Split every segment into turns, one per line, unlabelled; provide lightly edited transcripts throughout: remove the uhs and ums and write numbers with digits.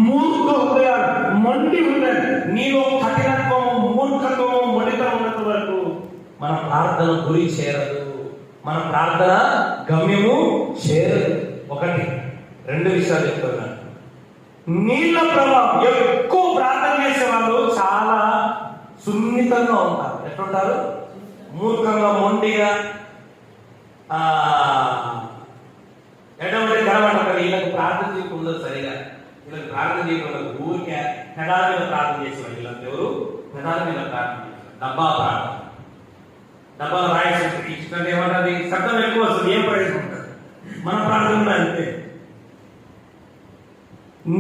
మూర్ఖ హృదయాలు, మొండి హృదయాలు, నీలో కఠినత్వము, మూర్ఖత్వము, మొండితనం ఉన్నంత వరకు మన ప్రార్థన గురి చేరదు, మన ప్రార్థన గమ్యము చేరదు. ఒకటి, రెండు విషయాలు చెప్తున్నాను. నీళ్ళ ప్రభావం, ఎక్కువ ప్రార్థన చేసే వాళ్ళు చాలా సున్నితంగా ఉంటారు. ఎట్లుంటారు? మూర్ఖంగా, మొండిగా, ఎటువంటి కనబడతారు. వీళ్ళకి ప్రార్థన చేయకుండా ఉండదు సరిగా, వీళ్ళకి ప్రార్థన చేయకుండా ఊరికే పెదాల మీద ప్రార్థన చేసేవాళ్ళు. వీళ్ళకి ఎవరు? పెదాల మీద ప్రార్థన చేస్తారు. డబ్బా ప్రార్థన, డబ్బాలు రాయేసి ఇచ్చినట్టు ఏమంటుంది? శబ్దం ఎక్కువ వస్తుంది, ఏం ప్రయోజనం ఉంటుంది? మన ప్రార్థన అంతే.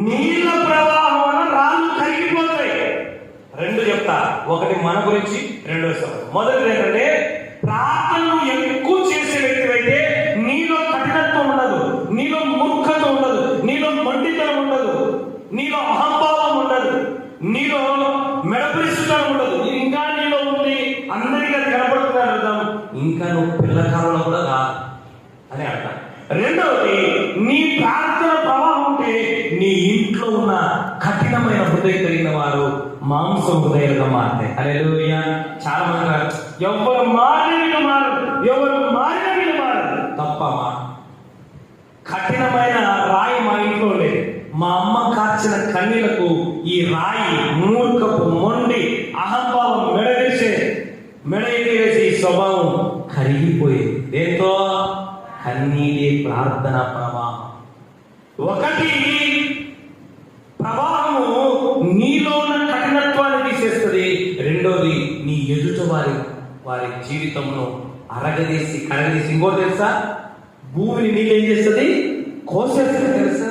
నీళ్ళ ప్రవాహం వల్ల రాళ్ళు కరిగిపోతాయి. రెండు చెప్తా, ఒకటి మన గురించి, రెండో సవాలు. మొదటిది ఏంటంటే, ప్రార్థనలు ఎక్కువ చేసే వ్యక్తివైతే నీలో కఠినత్వం ఉండదు, నీలో మూర్ఖత్వం ఉండదు, నీలో మొండితనం ఉండదు, నీలో అహంభావం ఉండదు, నీలో మెడపరిస్థితులు ఉండదు. ఇంకా నీలో ఉండి అందరికీ అది కనపడుతున్నారు అర్థం, ఇంకా నువ్వు పిల్లకాలంలో కూడా కాదు అని అర్థం. రెండవది, నీ ప్రార్థన ప్రవాహం ఉంటే నీ ఇంట్లో ఉన్న కఠినమైన హృదయం కలిగిన వారు మాంస హృదయాలుగా మారుతాయి. హల్లెలూయా. చాలా మంది ఎవరు మారిన మారదు, ఎవరు మారిన వీళ్ళు మారదు. తప్ప కఠినమైన రాయి మా ఇంట్లో లేదు. మా అమ్మ కార్చిన కన్నీళ్లకు ఈ రాయి మూర్ఖపు, మొండి, అహంభావం, మెడ వేసే ఈ స్వభావం కరిగిపోయింది. దేంతో? కన్నీటి ప్రార్థన ప్రవాహం. ఒకటి, ప్రవాహము నీలో ఉన్న కఠినత్వాన్ని తీసేస్తుంది. రెండోది, నీ ఎదుట వారి జీవితంలో కడగదీసి ఇంకోటి తెలుసా? భూమిని నీళ్ళు ఏం చేస్తుంది? కోసేస్తుంది. తెలుసా?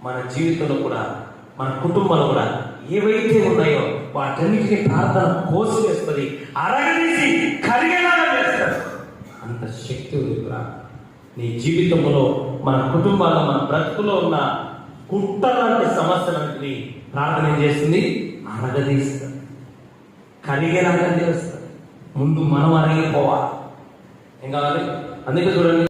మన జీవితంలో కూడా, మన కుటుంబంలో కూడా ఏవైతే ఉన్నాయో వాటన్నిటిని ప్రార్థన కోసివేస్తుంది, అరగదీసి కరిగేలాగా చేస్తారు. అంత శక్తి ఉంది ప్రార్థన. నీ జీవితంలో, మన కుటుంబాల్లో, మన బ్రతుకులో ఉన్న కుట్టలాంటి సమస్యలన్నింటినీ ప్రార్థన ఏం చేస్తుంది? అరగదీస్తుంది, కరిగేలాగా చేస్తుంది. ముందు మనం అరిగిపోవాలి. ఏం కావాలి? అందుకే చూడండి,